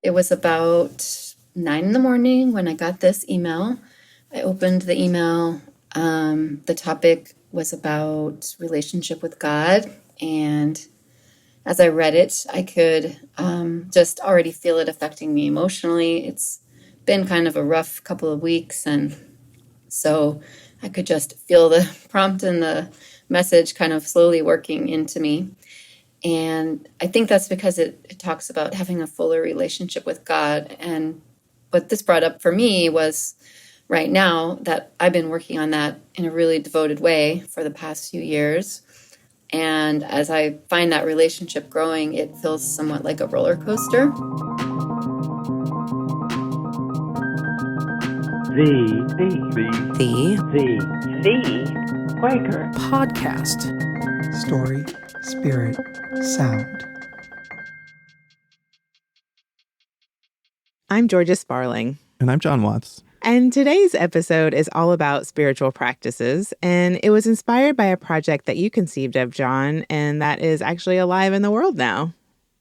It was about 9 in the morning when I got this email. I opened the email. The topic was about relationship with God. And as I read it, I could just already feel it affecting me emotionally. It's been kind of a rough couple of weeks. And so I could just feel the prompt and the message kind of slowly working into me. And I think that's because it talks about having a fuller relationship with God. And what this brought up for me was right now that I've been working on that in a really devoted way for the past few years. And as I find that relationship growing, it feels somewhat like a roller coaster. The Quaker Podcast. Story, spirit, sound. I'm Georgia Sparling. And I'm Jon Watts. And today's episode is all about spiritual practices. And it was inspired by a project that you conceived of, Jon, and that is actually alive in the world now.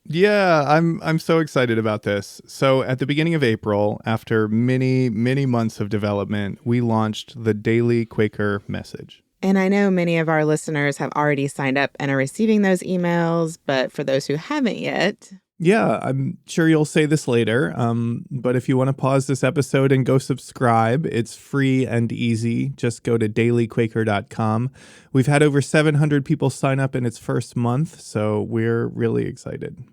Yeah, I'm so excited about this. So at the beginning of April, after many months of development, we launched the Daily Quaker Message. And I know many of our listeners have already signed up and are receiving those emails, but for those who haven't yet... Yeah, I'm sure you'll say this later, but if you want to pause this episode and go subscribe, it's free and easy. Just go to dailyquaker.com. We've had over 700 people sign up in its first month, so we're really excited.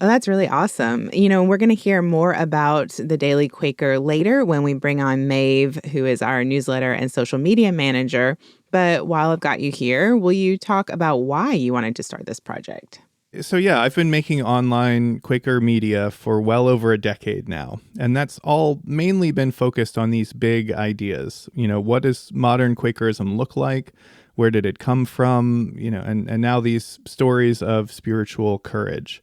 Oh, that's really awesome. You know, we're going to hear more about the Daily Quaker later when we bring on Maeve, who is our newsletter and social media manager. But while I've got you here, will you talk about why you wanted to start this project? So yeah, I've been making online Quaker media for well over a decade now, and that's all mainly been focused on these big ideas. You know, what does modern Quakerism look like? Where did it come from? You know, and now these stories of spiritual courage.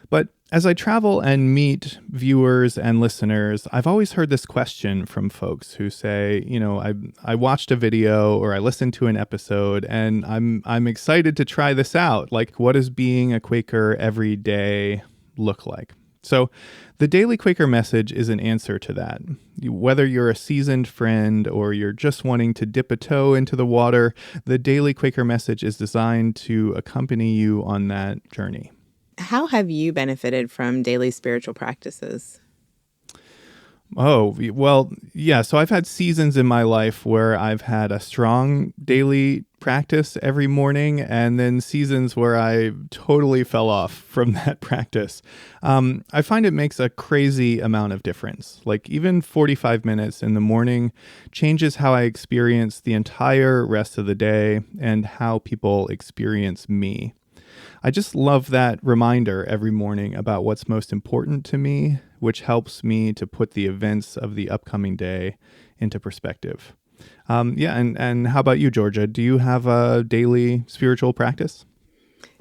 But as I travel and meet viewers and listeners, I've always heard this question from folks who say, you know, I watched a video or I listened to an episode and I'm excited to try this out. Like, what does being a Quaker every day look like? So the Daily Quaker Message is an answer to that. Whether you're a seasoned friend or you're just wanting to dip a toe into the water, the Daily Quaker Message is designed to accompany you on that journey. How have you benefited from daily spiritual practices? Oh, well, yeah. So I've had seasons in my life where I've had a strong daily practice every morning, and then seasons where I totally fell off from that practice. I find it makes a crazy amount of difference. Like even 45 minutes in the morning changes how I experience the entire rest of the day and how people experience me. I just love that reminder every morning about what's most important to me, which helps me to put the events of the upcoming day into perspective. And how about you, Georgia? Do you have a daily spiritual practice?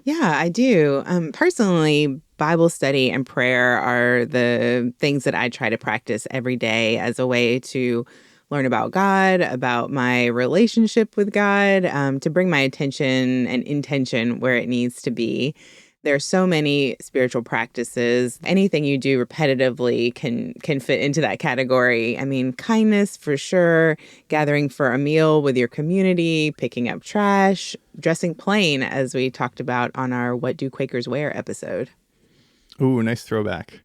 Yeah, I do. Personally, Bible study and prayer are the things that I try to practice every day as a way to learn about God, about my relationship with God, to bring my attention and intention where it needs to be. There are so many spiritual practices. Anything you do repetitively can fit into that category. I mean, kindness for sure, gathering for a meal with your community, picking up trash, dressing plain, as we talked about on our What Do Quakers Wear episode. Ooh, nice throwback.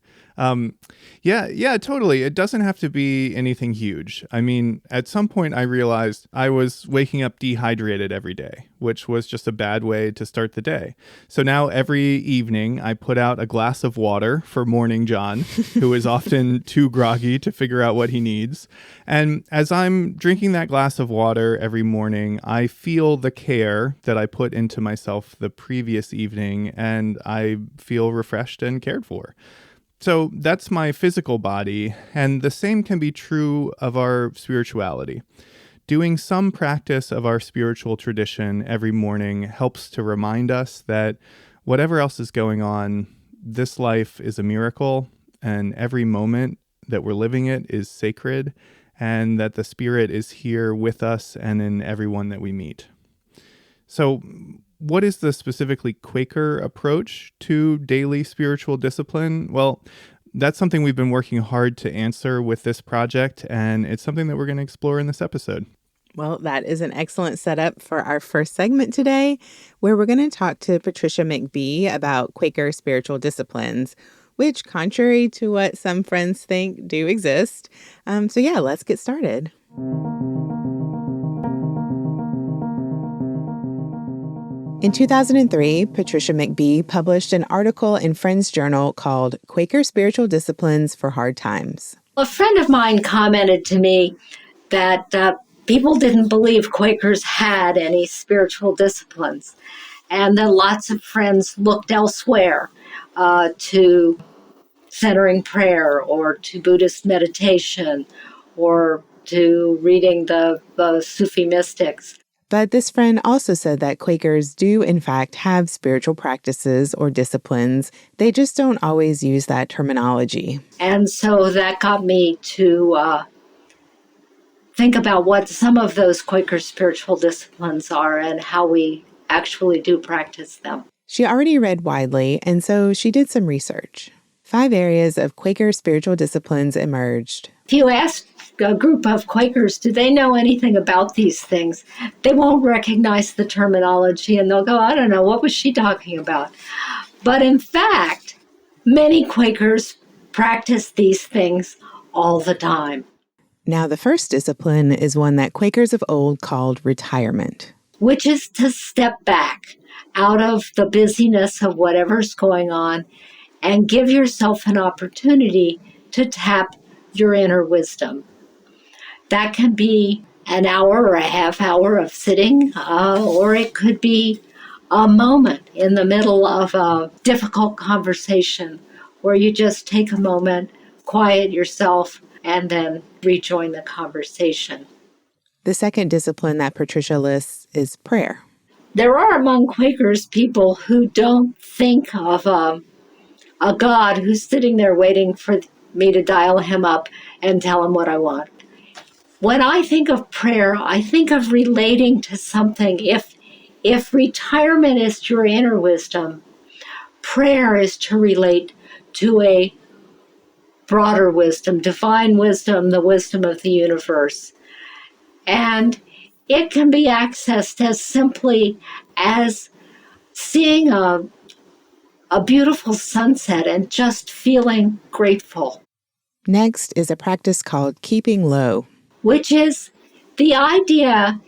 Yeah, totally. It doesn't have to be anything huge. I mean, at some point I realized I was waking up dehydrated every day, which was just a bad way to start the day. So now every evening I put out a glass of water for morning John, who is often too groggy to figure out what he needs. And as I'm drinking that glass of water every morning, I feel the care that I put into myself the previous evening, and I feel refreshed and cared for. So that's my physical body, and the same can be true of our spirituality. Doing some practice of our spiritual tradition every morning helps to remind us that whatever else is going on, this life is a miracle, and every moment that we're living it is sacred, and that the Spirit is here with us and in everyone that we meet. So what is the specifically Quaker approach to daily spiritual discipline? Well, that's something we've been working hard to answer with this project, and it's something that we're going to explore in this episode. Well, that is an excellent setup for our first segment today, where we're going to talk to Patricia McBee about Quaker spiritual disciplines, which, contrary to what some friends think, do exist. So yeah, let's get started. In 2003, Patricia McBee published an article in Friends Journal called Quaker Spiritual Disciplines for Hard Times. A friend of mine commented to me that people didn't believe Quakers had any spiritual disciplines, and that lots of friends looked elsewhere to centering prayer or to Buddhist meditation or to reading the Sufi mystics. But this friend also said that Quakers do, in fact, have spiritual practices or disciplines. They just don't always use that terminology. And so that got me to think about what some of those Quaker spiritual disciplines are and how we actually do practice them. She already read widely, and so she did some research. 5 areas of Quaker spiritual disciplines emerged. If you ask a group of Quakers, do they know anything about these things? They won't recognize the terminology and they'll go, I don't know, what was she talking about? But in fact, many Quakers practice these things all the time. Now, the first discipline is one that Quakers of old called retirement, which is to step back out of the busyness of whatever's going on and give yourself an opportunity to tap your inner wisdom. That can be an hour or a half hour of sitting, or it could be a moment in the middle of a difficult conversation where you just take a moment, quiet yourself, and then rejoin the conversation. The second discipline that Patricia lists is prayer. There are among Quakers people who don't think of a God who's sitting there waiting for me to dial him up and tell him what I want. When I think of prayer, I think of relating to something. If retirement is your inner wisdom, prayer is to relate to a broader wisdom, divine wisdom, the wisdom of the universe. And it can be accessed as simply as seeing a beautiful sunset and just feeling grateful. Next is a practice called keeping low, which is the idea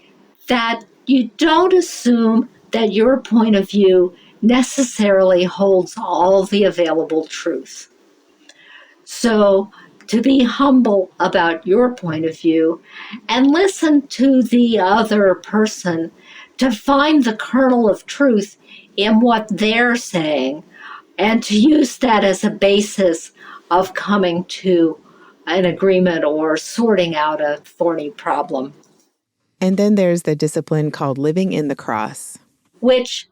that you don't assume that your point of view necessarily holds all the available truth. So to be humble about your point of view and listen to the other person to find the kernel of truth in what they're saying and to use that as a basis of coming to an agreement or sorting out a thorny problem. And then there's the discipline called living in the cross, which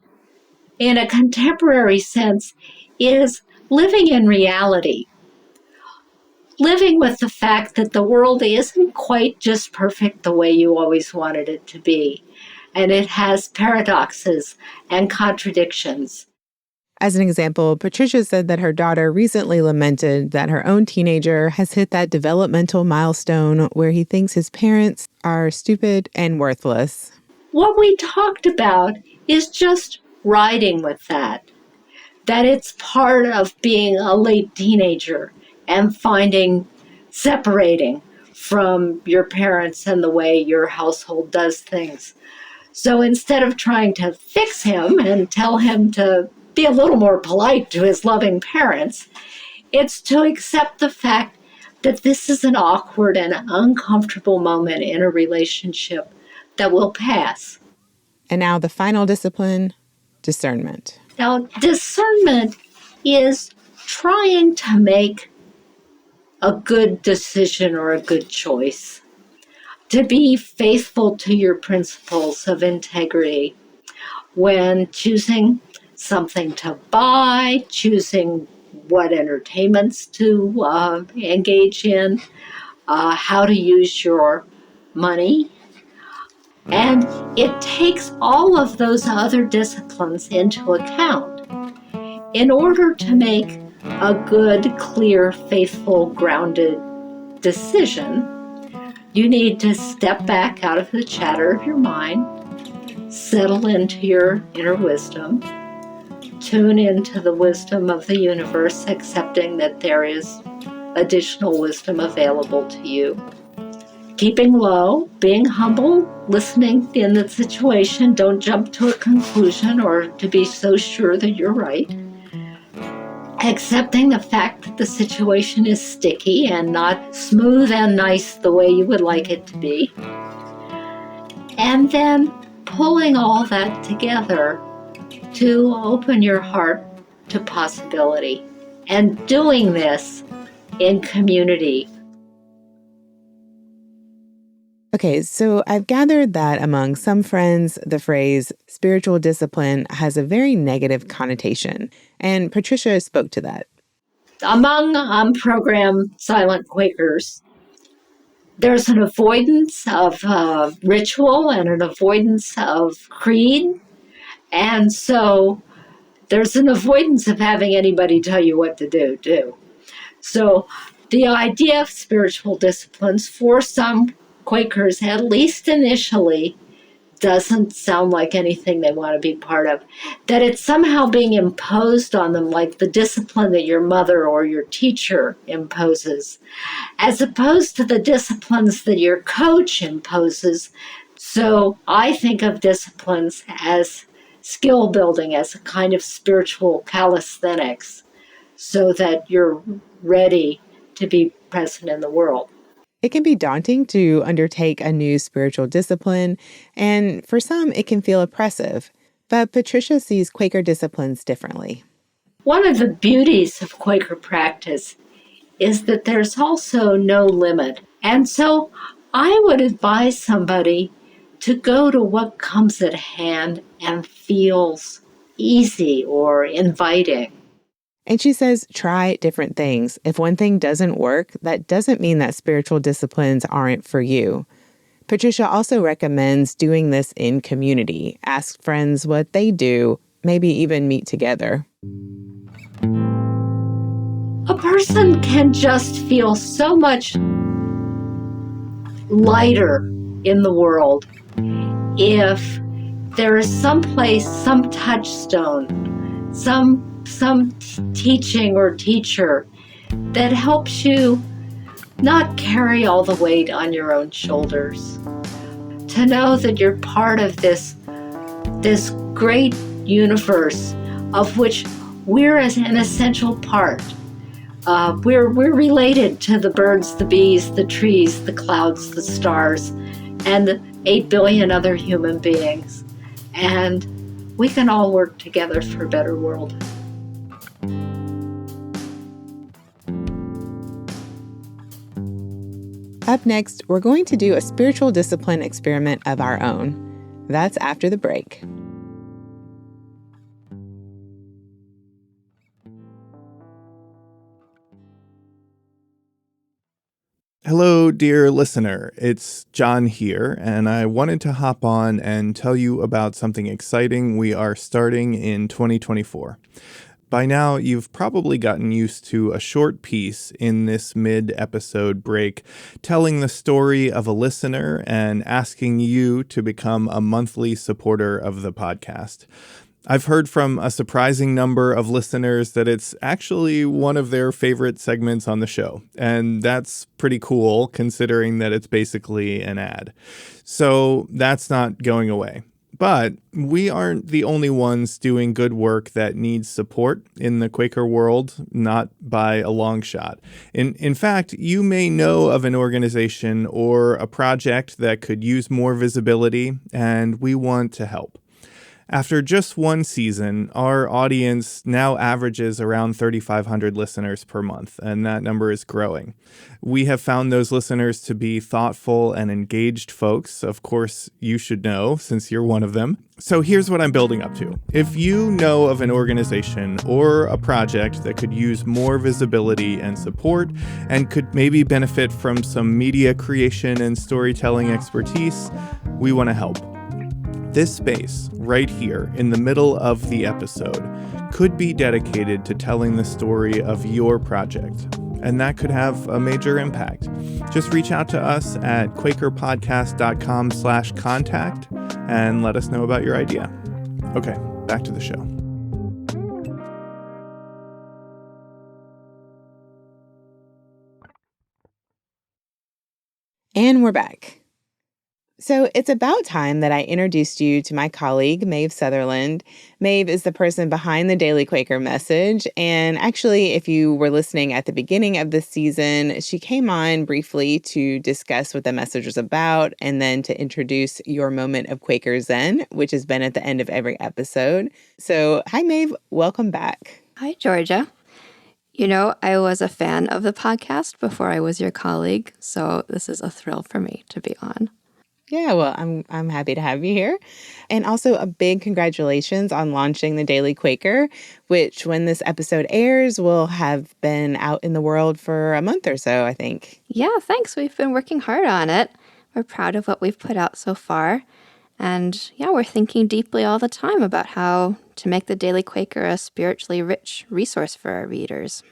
in a contemporary sense is living in reality. Living with the fact that the world isn't quite just perfect the way you always wanted it to be. And it has paradoxes and contradictions. As an example, Patricia said that her daughter recently lamented that her own teenager has hit that developmental milestone where he thinks his parents are stupid and worthless. What we talked about is just riding with that it's part of being a late teenager and separating from your parents and the way your household does things. So instead of trying to fix him and tell him to be a little more polite to his loving parents, it's to accept the fact that this is an awkward and uncomfortable moment in a relationship that will pass. And now the final discipline, discernment. Now, discernment is trying to make a good decision or a good choice, to be faithful to your principles of integrity when choosing something to buy, choosing what entertainments to engage in, how to use your money. And it takes all of those other disciplines into account in order to make a good, clear, faithful, grounded decision, you need to step back out of the chatter of your mind, settle into your inner wisdom, tune into the wisdom of the universe, accepting that there is additional wisdom available to you. Keeping low, being humble, listening in the situation, don't jump to a conclusion or to be so sure that you're right. Accepting the fact that the situation is sticky and not smooth and nice the way you would like it to be. And then pulling all that together to open your heart to possibility. And doing this in community. Okay, so I've gathered that among some friends, the phrase spiritual discipline has a very negative connotation, and Patricia spoke to that. Among program silent Quakers, there's an avoidance of ritual and an avoidance of creed, and so there's an avoidance of having anybody tell you what to do, too. So the idea of spiritual disciplines for some Quakers, at least initially, doesn't sound like anything they want to be part of. That it's somehow being imposed on them, like the discipline that your mother or your teacher imposes, as opposed to the disciplines that your coach imposes. So I think of disciplines as skill building, as a kind of spiritual calisthenics, so that you're ready to be present in the world. It can be daunting to undertake a new spiritual discipline, and for some, it can feel oppressive. But Patricia sees Quaker disciplines differently. One of the beauties of Quaker practice is that there's also no limit. And so I would advise somebody to go to what comes at hand and feels easy or inviting. And she says, try different things. If one thing doesn't work, that doesn't mean that spiritual disciplines aren't for you. Patricia also recommends doing this in community. Ask friends what they do, maybe even meet together. A person can just feel so much lighter in the world if there is some place, some touchstone, some teaching or teacher that helps you not carry all the weight on your own shoulders. To know that you're part of this great universe of which we're as an essential part. We're related to the birds, the bees, the trees, the clouds, the stars, and the 8 billion other human beings. And we can all work together for a better world. Up next, we're going to do a spiritual discipline experiment of our own. That's after the break. Hello, dear listener. It's Jon here, and I wanted to hop on and tell you about something exciting we are starting in 2024. By now, you've probably gotten used to a short piece in this mid-episode break telling the story of a listener and asking you to become a monthly supporter of the podcast. I've heard from a surprising number of listeners that it's actually one of their favorite segments on the show, and that's pretty cool considering that it's basically an ad. So that's not going away. But we aren't the only ones doing good work that needs support in the Quaker world, not by a long shot. In fact, you may know of an organization or a project that could use more visibility, and we want to help. After just one season, our audience now averages around 3,500 listeners per month, and that number is growing. We have found those listeners to be thoughtful and engaged folks. Of course, you should know, since you're one of them. So here's what I'm building up to. If you know of an organization or a project that could use more visibility and support and could maybe benefit from some media creation and storytelling expertise, we want to help. This space, right here in the middle of the episode, could be dedicated to telling the story of your project, and that could have a major impact. Just reach out to us at QuakerPodcast.com/contact and let us know about your idea. Okay, back to the show. And we're back. So it's about time that I introduced you to my colleague, Maeve Sutherland. Maeve is the person behind the Daily Quaker Message. And actually, if you were listening at the beginning of this season, she came on briefly to discuss what the message was about and then to introduce your moment of Quaker Zen, which has been at the end of every episode. So hi, Maeve. Welcome back. Hi, Georgia. You know, I was a fan of the podcast before I was your colleague, so this is a thrill for me to be on. Yeah, well, I'm happy to have you here. And also a big congratulations on launching the Daily Quaker, which when this episode airs will have been out in the world for a month or so, I think. Yeah, thanks. We've been working hard on it. We're proud of what we've put out so far. And yeah, we're thinking deeply all the time about how to make the Daily Quaker a spiritually rich resource for our readers.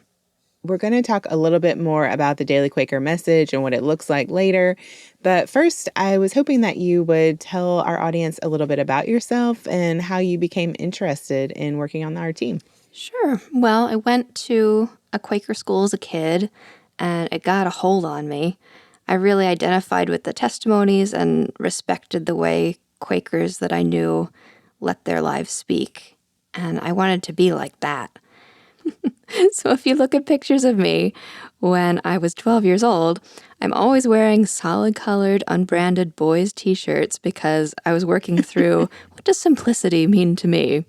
We're going to talk a little bit more about the Daily Quaker Message and what it looks like later. But first, I was hoping that you would tell our audience a little bit about yourself and how you became interested in working on our team. Sure. Well, I went to a Quaker school as a kid, and it got a hold on me. I really identified with the testimonies and respected the way Quakers that I knew let their lives speak. And I wanted to be like that. So if you look at pictures of me when I was 12 years old, I'm always wearing solid-colored, unbranded boys' t-shirts because I was working through what does simplicity mean to me?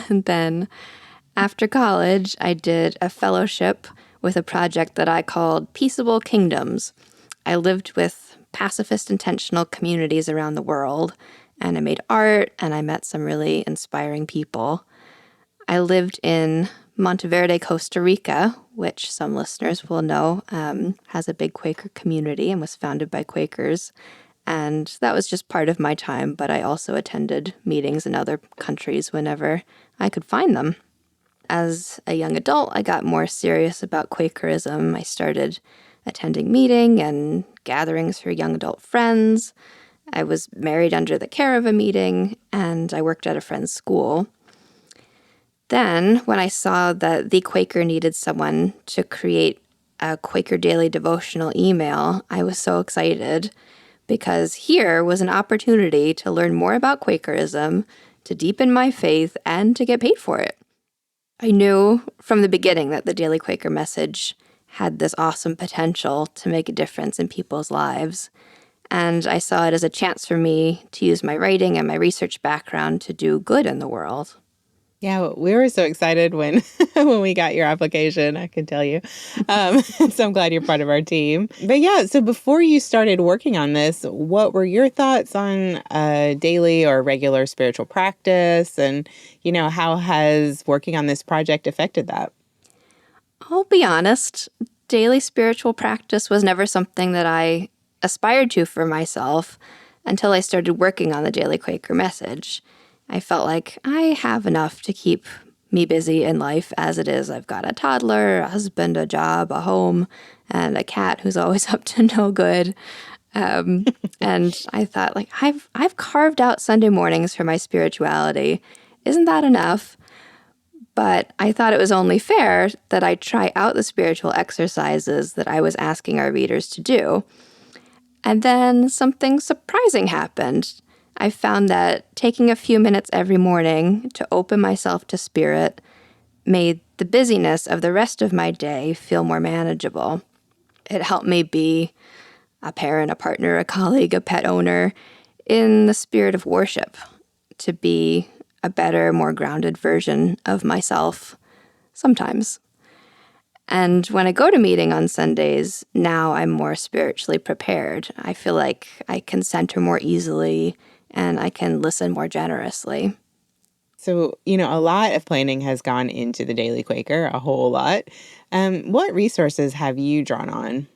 And then after college, I did a fellowship with a project that I called Peaceable Kingdoms. I lived with pacifist intentional communities around the world, and I made art, and I met some really inspiring people. I lived in Monteverde, Costa Rica, which some listeners will know has a big Quaker community and was founded by Quakers. And that was just part of my time, but I also attended meetings in other countries whenever I could find them. As a young adult, I got more serious about Quakerism. I started attending meeting and gatherings for young adult friends. I was married under the care of a meeting, and I worked at a friend's school. Then, when I saw that Thee Quaker needed someone to create a Quaker daily devotional email, I was so excited because here was an opportunity to learn more about Quakerism, to deepen my faith, and to get paid for it. I knew from the beginning that the Daily Quaker Message had this awesome potential to make a difference in people's lives, and I saw it as a chance for me to use my writing and my research background to do good in the world. Yeah, we were so excited when when we got your application, I can tell you. So I'm glad you're part of our team. But yeah, so before you started working on this, what were your thoughts on daily or regular spiritual practice? And, how has working on this project affected that? I'll be honest, daily spiritual practice was never something that I aspired to for myself until I started working on the Daily Quaker Message. I felt like I have enough to keep me busy in life as it is. I've got a toddler, a husband, a job, a home, and a cat who's always up to no good. And I thought, I've carved out Sunday mornings for my spirituality. Isn't that enough? But I thought it was only fair that I try out the spiritual exercises that I was asking our readers to do. And then something surprising happened. I found that taking a few minutes every morning to open myself to spirit made the busyness of the rest of my day feel more manageable. It helped me be a parent, a partner, a colleague, a pet owner in the spirit of worship, to be a better, more grounded version of myself sometimes. And when I go to meeting on Sundays, now I'm more spiritually prepared. I feel like I can center more easily and I can listen more generously. So, a lot of planning has gone into the Daily Quaker, a whole lot. What resources have you drawn on?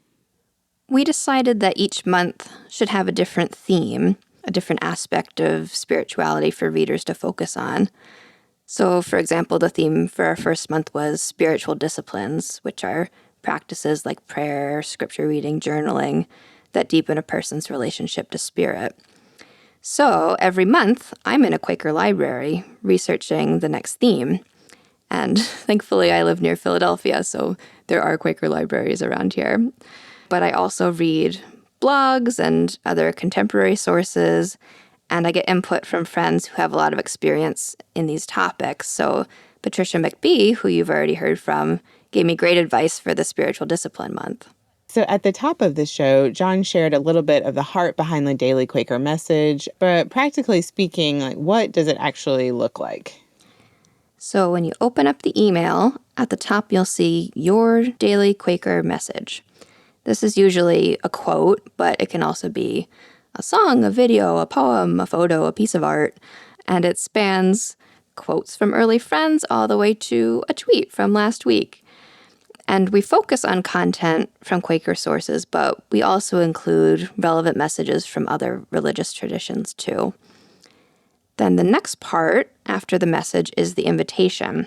We decided that each month should have a different theme, a different aspect of spirituality for readers to focus on. So, for example, the theme for our first month was spiritual disciplines, which are practices like prayer, scripture reading, journaling that deepen a person's relationship to spirit. So, every month, I'm in a Quaker library researching the next theme. And thankfully, I live near Philadelphia, so there are Quaker libraries around here. But I also read blogs and other contemporary sources, and I get input from friends who have a lot of experience in these topics. So Patricia McBee, who you've already heard from, gave me great advice for the Spiritual Discipline Month. So at the top of the show, Jon shared a little bit of the heart behind the Daily Quaker Message, but practically speaking, what does it actually look like? So when you open up the email, at the top you'll see your Daily Quaker Message. This is usually a quote, but it can also be a song, a video, a poem, a photo, a piece of art, and it spans quotes from early friends all the way to a tweet from last week. And we focus on content from Quaker sources, but we also include relevant messages from other religious traditions too. Then the next part after the message is the invitation.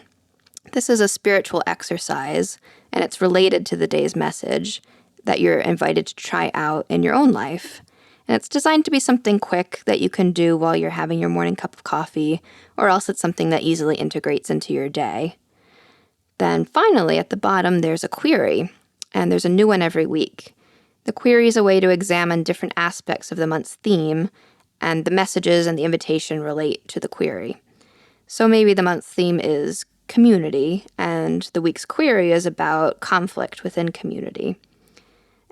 This is a spiritual exercise, and it's related to the day's message that you're invited to try out in your own life. And it's designed to be something quick that you can do while you're having your morning cup of coffee, or else it's something that easily integrates into your day. Then finally, at the bottom, there's a query, and there's a new one every week. The query is a way to examine different aspects of the month's theme, and the messages and the invitation relate to the query. So maybe the month's theme is community, and the week's query is about conflict within community.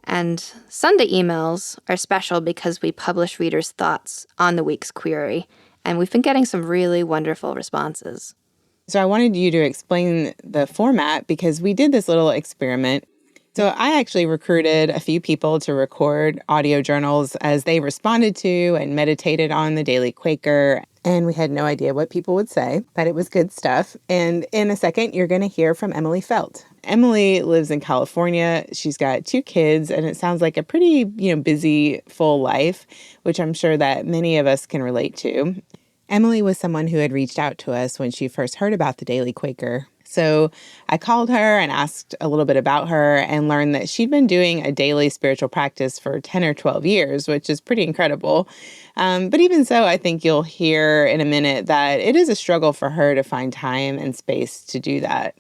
And Sunday emails are special because we publish readers' thoughts on the week's query, and we've been getting some really wonderful responses. So I wanted you to explain the format because we did this little experiment. So I actually recruited a few people to record audio journals as they responded to and meditated on the Daily Quaker. And we had no idea what people would say, but it was good stuff. And in a second, you're going to hear from Emily Felt. Emily lives in California. She's got 2 kids, and it sounds like a pretty, busy, full life, which I'm sure that many of us can relate to. Emily was someone who had reached out to us when she first heard about the Daily Quaker. So I called her and asked a little bit about her and learned that she'd been doing a daily spiritual practice for 10 or 12 years, which is pretty incredible. But even so, I think you'll hear in a minute that it is a struggle for her to find time and space to do that.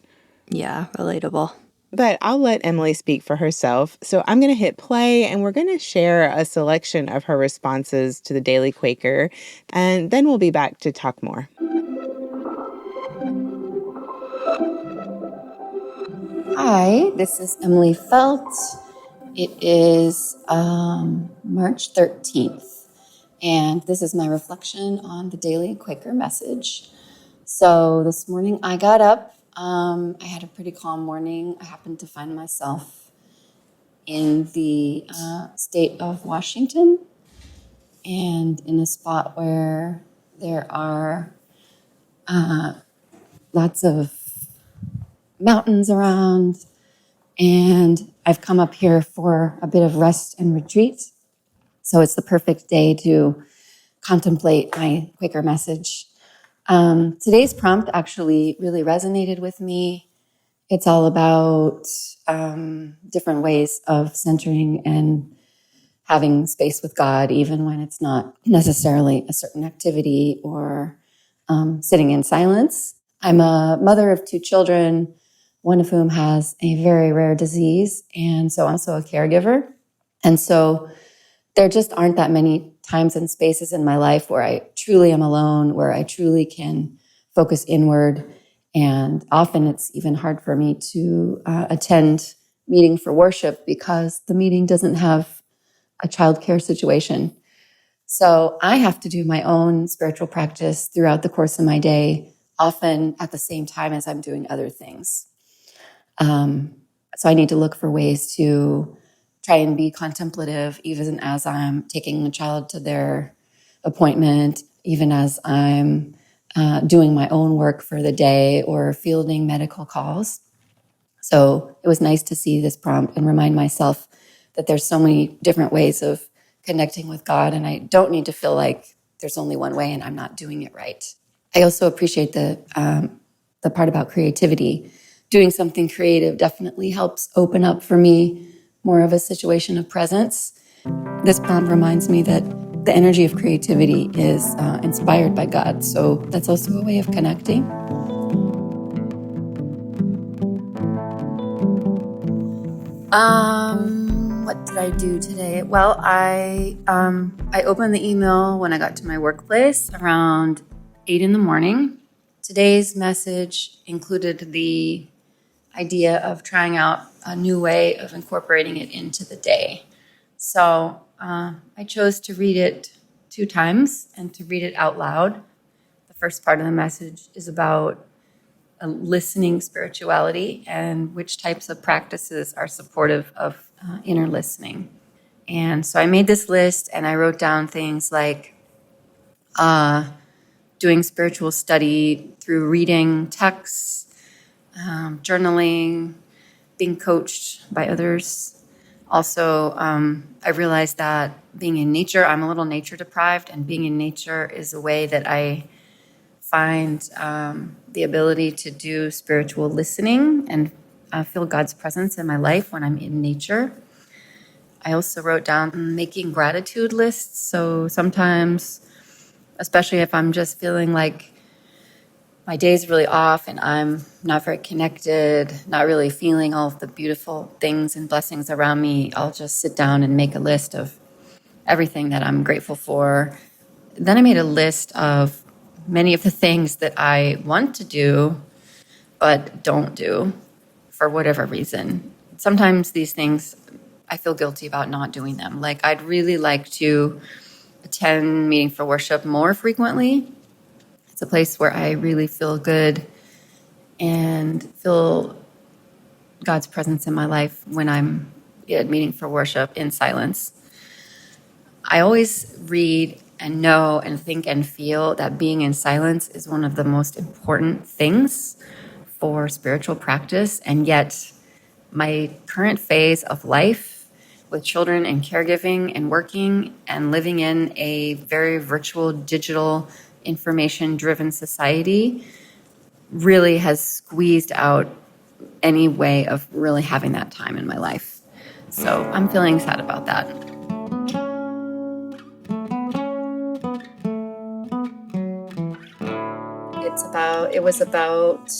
Yeah, relatable. But I'll let Emily speak for herself. So I'm going to hit play and we're going to share a selection of her responses to the Daily Quaker. And then we'll be back to talk more. Hi, this is Emily Felt. It is March 13th, and this is my reflection on the Daily Quaker Message. So this morning I got up. I had a pretty calm morning. I happened to find myself in the state of Washington and in a spot where there are lots of mountains around, and I've come up here for a bit of rest and retreat. So it's the perfect day to contemplate my Quaker message. Today's prompt actually really resonated with me. It's all about different ways of centering and having space with God, even when it's not necessarily a certain activity or sitting in silence. I'm a mother of 2 children, one of whom has a very rare disease, and so also a caregiver. And so there just aren't that many times and spaces in my life where I truly am alone, where I truly can focus inward. And often it's even hard for me to attend meeting for worship because the meeting doesn't have a childcare situation. So I have to do my own spiritual practice throughout the course of my day, often at the same time as I'm doing other things. So I need to look for ways to try and be contemplative, even as I'm taking a child to their appointment, even as I'm doing my own work for the day or fielding medical calls. So it was nice to see this prompt and remind myself that there's so many different ways of connecting with God, and I don't need to feel like there's only one way and I'm not doing it right. I also appreciate the part about creativity. Doing something creative definitely helps open up for me more of a situation of presence. This prompt reminds me that the energy of creativity is inspired by God, so that's also a way of connecting. What did I do today? Well, I opened the email when I got to my workplace around 8 in the morning. Today's message included the idea of trying out a new way of incorporating it into the day. So I chose to read it 2 times and to read it out loud. The first part of the message is about listening spirituality and which types of practices are supportive of inner listening. And so I made this list and I wrote down things like doing spiritual study through reading texts, journaling, being coached by others. Also, I realized that being in nature, I'm a little nature deprived, and being in nature is a way that I find the ability to do spiritual listening and feel God's presence in my life when I'm in nature. I also wrote down making gratitude lists. So sometimes, especially if I'm just feeling like my day's really off and I'm not very connected, not really feeling all of the beautiful things and blessings around me, I'll just sit down and make a list of everything that I'm grateful for. Then I made a list of many of the things that I want to do but don't do for whatever reason. Sometimes these things, I feel guilty about not doing them. Like I'd really like to attend meeting for worship more frequently. It's a place where I really feel good and feel God's presence in my life when I'm at meeting for worship in silence. I always read and know and think and feel that being in silence is one of the most important things for spiritual practice. And yet my current phase of life with children and caregiving and working and living in a very virtual, digital, information-driven society really has squeezed out any way of really having that time in my life. So I'm feeling sad about that. It was about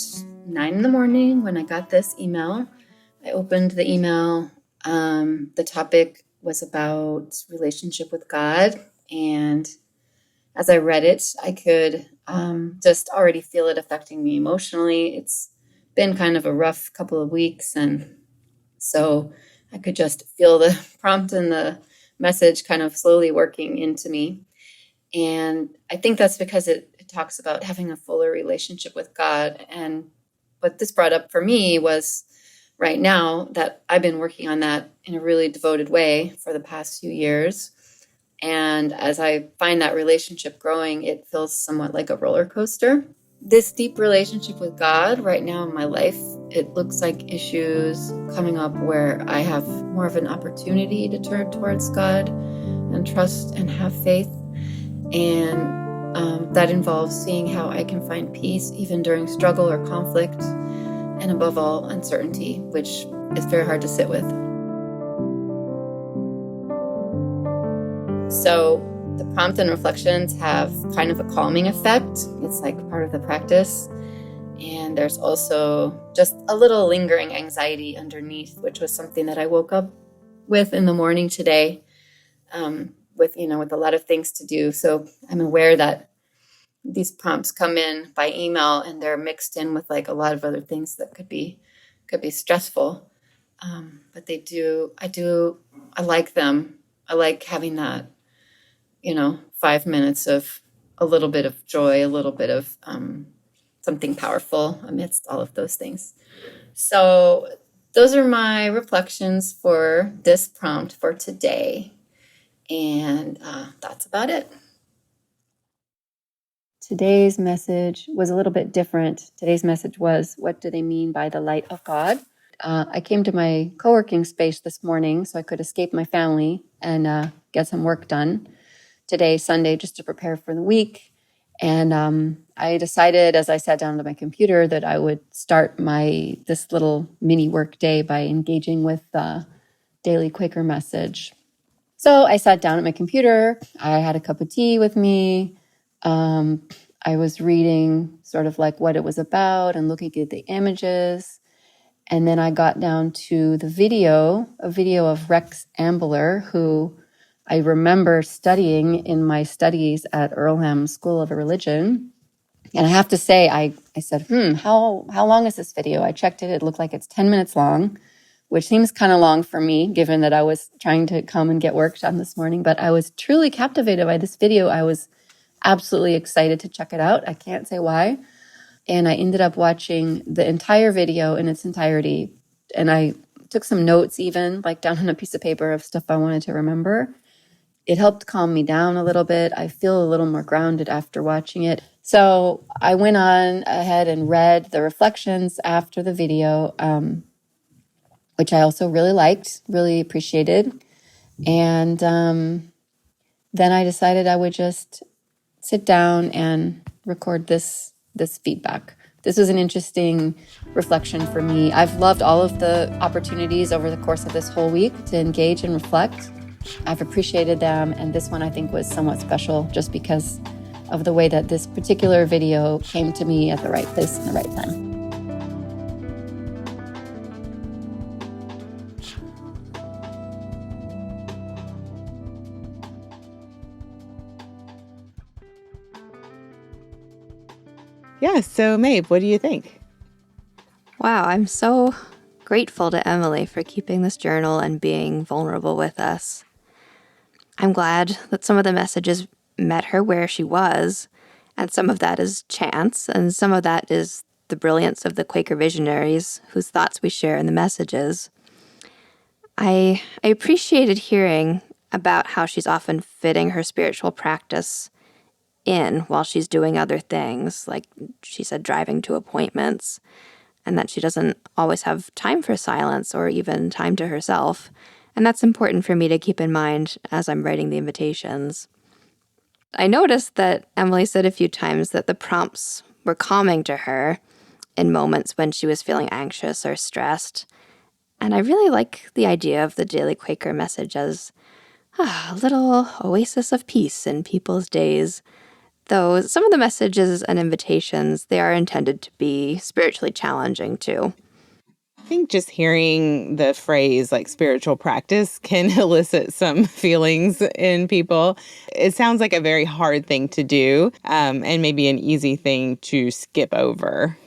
9 in the morning when I got this email. I opened the email. The topic was about relationship with God. And as I read it, I could just already feel it affecting me emotionally. It's been kind of a rough couple of weeks. And so I could just feel the prompt and the message kind of slowly working into me. And I think that's because it talks about having a fuller relationship with God. And what this brought up for me was right now that I've been working on that in a really devoted way for the past few years. And as I find that relationship growing, it feels somewhat like a roller coaster. This deep relationship with God right now in my life, it looks like issues coming up where I have more of an opportunity to turn towards God and trust and have faith. And that involves seeing how I can find peace even during struggle or conflict, and above all, uncertainty, which is very hard to sit with. So the prompt and reflections have kind of a calming effect. It's like part of the practice. And there's also just a little lingering anxiety underneath, which was something that I woke up with in the morning today, with a lot of things to do. So I'm aware that these prompts come in by email and they're mixed in with like a lot of other things that could be stressful. But I like them. I like having that, 5 minutes of a little bit of joy, a little bit of something powerful amidst all of those things. So those are my reflections for this prompt for today. And that's about it. Today's message was a little bit different. Today's message was, what do they mean by the light of God? I came to my co-working space this morning so I could escape my family and get some work done today, Sunday, just to prepare for the week. And I decided as I sat down to my computer that I would start this little mini work day by engaging with the Daily Quaker Message. So I sat down at my computer. I had a cup of tea with me. I was reading sort of like what it was about and looking at the images. And then I got down to a video of Rex Ambler, who I remember studying in my studies at Earlham School of Religion. And I have to say, I said, how long is this video? I checked it. It looked like it's 10 minutes long, which seems kind of long for me, given that I was trying to come and get work done this morning. But I was truly captivated by this video. I was absolutely excited to check it out. I can't say why. And I ended up watching the entire video in its entirety. And I took some notes even, like down on a piece of paper of stuff I wanted to remember. It helped calm me down a little bit. I feel a little more grounded after watching it. So I went on ahead and read the reflections after the video, which I also really liked, really appreciated. And then I decided I would just sit down and record this feedback. This was an interesting reflection for me. I've loved all of the opportunities over the course of this whole week to engage and reflect. I've appreciated them, and this one I think was somewhat special just because of the way that this particular video came to me at the right place and the right time. Yeah, so Maeve, what do you think? Wow, I'm so grateful to Emily for keeping this journal and being vulnerable with us. I'm glad that some of the messages met her where she was, and some of that is chance, and some of that is the brilliance of the Quaker visionaries whose thoughts we share in the messages. I appreciated hearing about how she's often fitting her spiritual practice in while she's doing other things, like she said, driving to appointments, and that she doesn't always have time for silence or even time to herself. And that's important for me to keep in mind as I'm writing the invitations. I noticed that Emily said a few times that the prompts were calming to her in moments when she was feeling anxious or stressed. And I really like the idea of the Daily Quaker Message as a little oasis of peace in people's days. Though some of the messages and invitations, they are intended to be spiritually challenging too. I think just hearing the phrase like spiritual practice can elicit some feelings in people. It sounds like a very hard thing to do, and maybe an easy thing to skip over.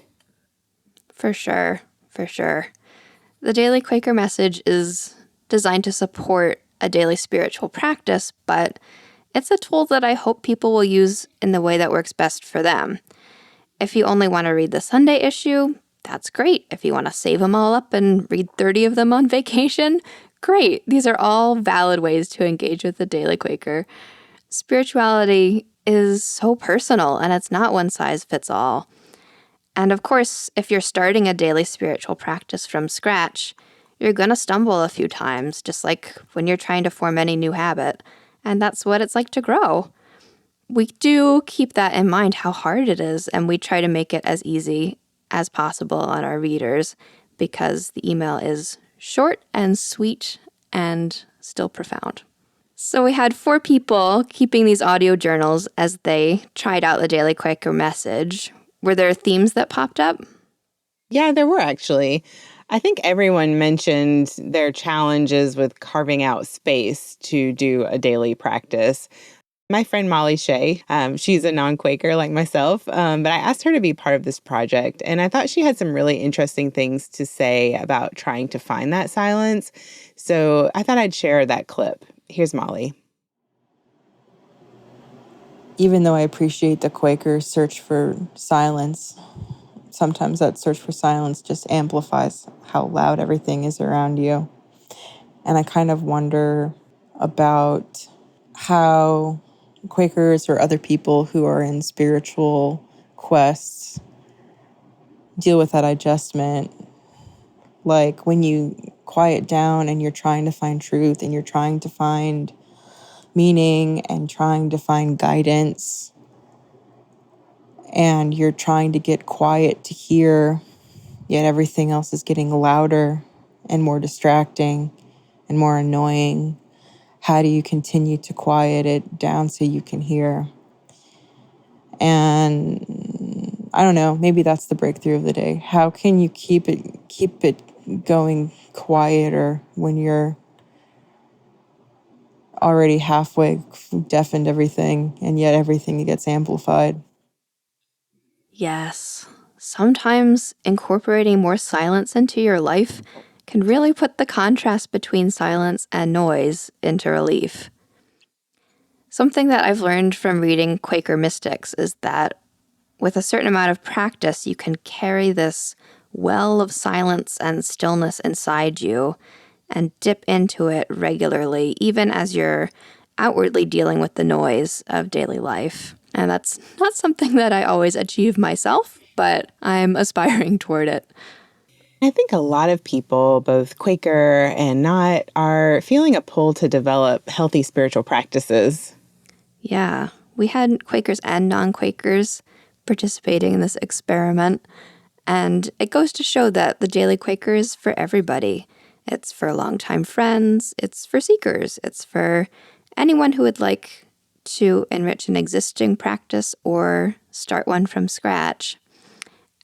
For sure. The Daily Quaker Message is designed to support a daily spiritual practice, but it's a tool that I hope people will use in the way that works best for them. If you only want to read the Sunday issue, that's great. If you want to save them all up and read 30 of them on vacation, great. These are all valid ways to engage with the Daily Quaker. Spirituality is so personal, and it's not one size fits all. And of course, if you're starting a daily spiritual practice from scratch, you're going to stumble a few times, just like when you're trying to form any new habit. And that's what it's like to grow. We do keep that in mind, how hard it is, and we try to make it as easy as possible on our readers because the email is short and sweet and still profound. So we had 4 people keeping these audio journals as they tried out the Daily Quaker Message. Were there themes that popped up? Yeah, there were actually. I think everyone mentioned their challenges with carving out space to do a daily practice. My friend Molly Shea, she's a non-Quaker like myself, but I asked her to be part of this project, and I thought she had some really interesting things to say about trying to find that silence. So I thought I'd share that clip. Here's Molly. Even though I appreciate the Quaker search for silence, sometimes that search for silence just amplifies how loud everything is around you. And I kind of wonder about how Quakers or other people who are in spiritual quests deal with that adjustment. Like when you quiet down and you're trying to find truth and you're trying to find meaning and trying to find guidance, and you're trying to get quiet to hear, yet everything else is getting louder and more distracting and more annoying. How do you continue to quiet it down so you can hear? And I don't know, maybe that's the breakthrough of the day. How can you keep it going quieter when you're already halfway deafened everything, and yet everything gets amplified? Yes. Sometimes incorporating more silence into your life can really put the contrast between silence and noise into relief. Something that I've learned from reading Quaker mystics is that with a certain amount of practice, you can carry this well of silence and stillness inside you and dip into it regularly, even as you're outwardly dealing with the noise of daily life. And that's not something that I always achieve myself, but I'm aspiring toward it. I think a lot of people, both Quaker and not, are feeling a pull to develop healthy spiritual practices. Yeah, we had Quakers and non-Quakers participating in this experiment, and it goes to show that the Daily Quaker is for everybody. It's for longtime friends, it's for seekers, it's for anyone who would like to enrich an existing practice or start one from scratch.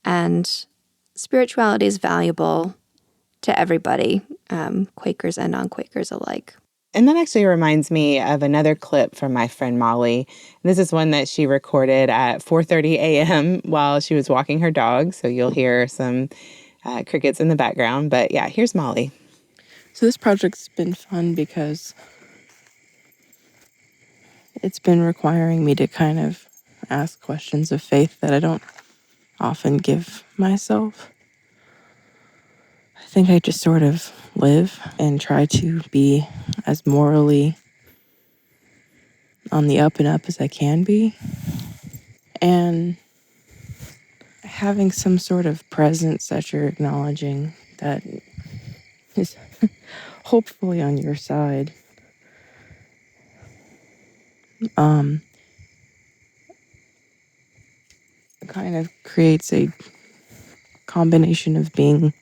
And spirituality is valuable to everybody, Quakers and non-Quakers alike. And that actually reminds me of another clip from my friend Molly. This is one that she recorded at 4:30 a.m. while she was walking her dog. So you'll hear some crickets in the background. But yeah, here's Molly. So this project's been fun because it's been requiring me to kind of ask questions of faith that I don't often give myself. I think I just sort of live and try to be as morally on the up and up as I can be. And having some sort of presence that you're acknowledging that is hopefully on your side. Kind of creates a combination of being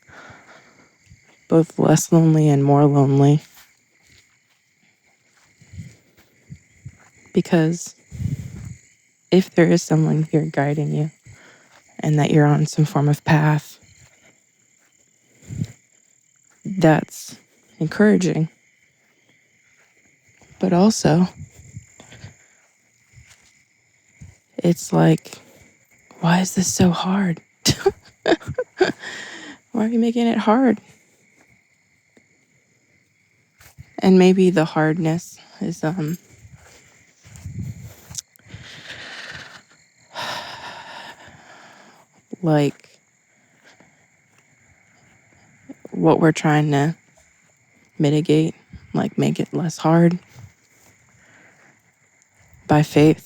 both less lonely and more lonely. Because if there is someone here guiding you and that you're on some form of path, that's encouraging. But also, it's like, why is this so hard? Why are you making it hard? And maybe the hardness is like what we're trying to mitigate, like make it less hard by faith.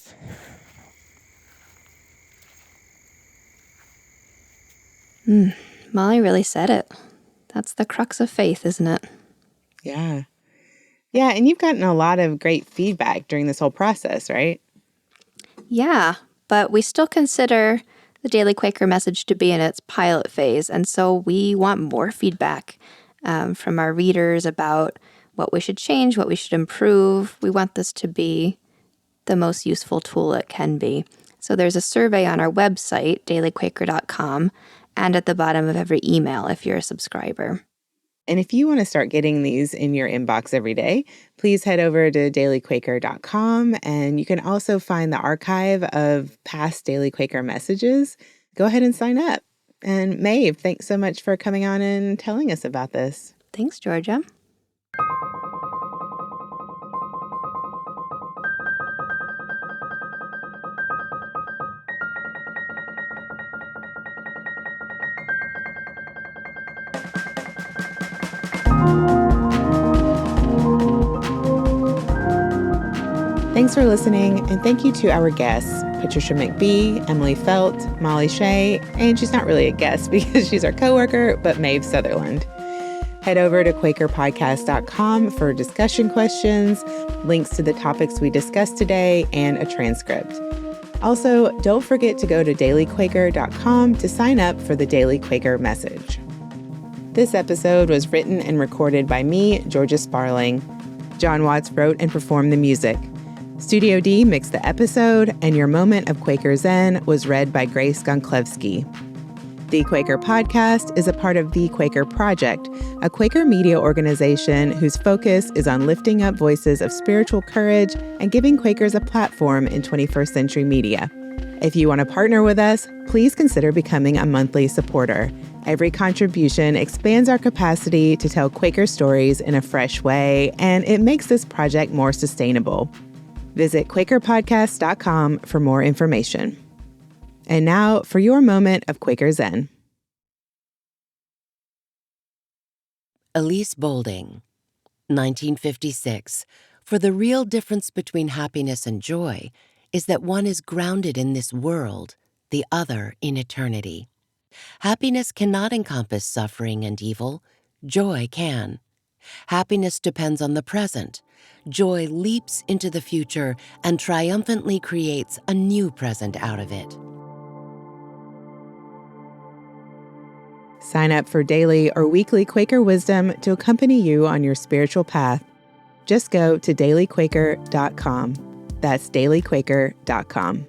Molly really said it. That's the crux of faith, isn't it? Yeah. Yeah, and you've gotten a lot of great feedback during this whole process, right? Yeah, but we still consider the Daily Quaker Message to be in its pilot phase, and so we want more feedback from our readers about what we should change, what we should improve. We want this to be the most useful tool it can be. So there's a survey on our website, dailyquaker.com, and at the bottom of every email if you're a subscriber. And if you want to start getting these in your inbox every day, please head over to dailyquaker.com, and you can also find the archive of past Daily Quaker messages. Go ahead and sign up. And Maeve, thanks so much for coming on and telling us about this. Thanks, Georgia. Thanks for listening, and thank you to our guests, Patricia McBee, Emily Felt, Molly Shea, and she's not really a guest because she's our coworker, but Maeve Sutherland. Head over to QuakerPodcast.com for discussion questions, links to the topics we discussed today, and a transcript. Also, don't forget to go to dailyquaker.com to sign up for the Daily Quaker Message. This episode was written and recorded by me, Georgia Sparling. Jon Watts wrote and performed the music. Studio D mixed the episode, and your moment of Quaker Zen was read by Grace Gonklevsky. The Quaker Podcast is a part of Thee Quaker Project, a Quaker media organization whose focus is on lifting up voices of spiritual courage and giving Quakers a platform in 21st century media. If you want to partner with us, please consider becoming a monthly supporter. Every contribution expands our capacity to tell Quaker stories in a fresh way, and it makes this project more sustainable. Visit QuakerPodcast.com for more information. And now for your moment of Quaker Zen. Elise Boulding, 1956. For the real difference between happiness and joy is that one is grounded in this world, the other in eternity. Happiness cannot encompass suffering and evil. Joy can. Happiness depends on the present. Joy leaps into the future and triumphantly creates a new present out of it. Sign up for daily or weekly Quaker wisdom to accompany you on your spiritual path. Just go to dailyquaker.com. That's dailyquaker.com.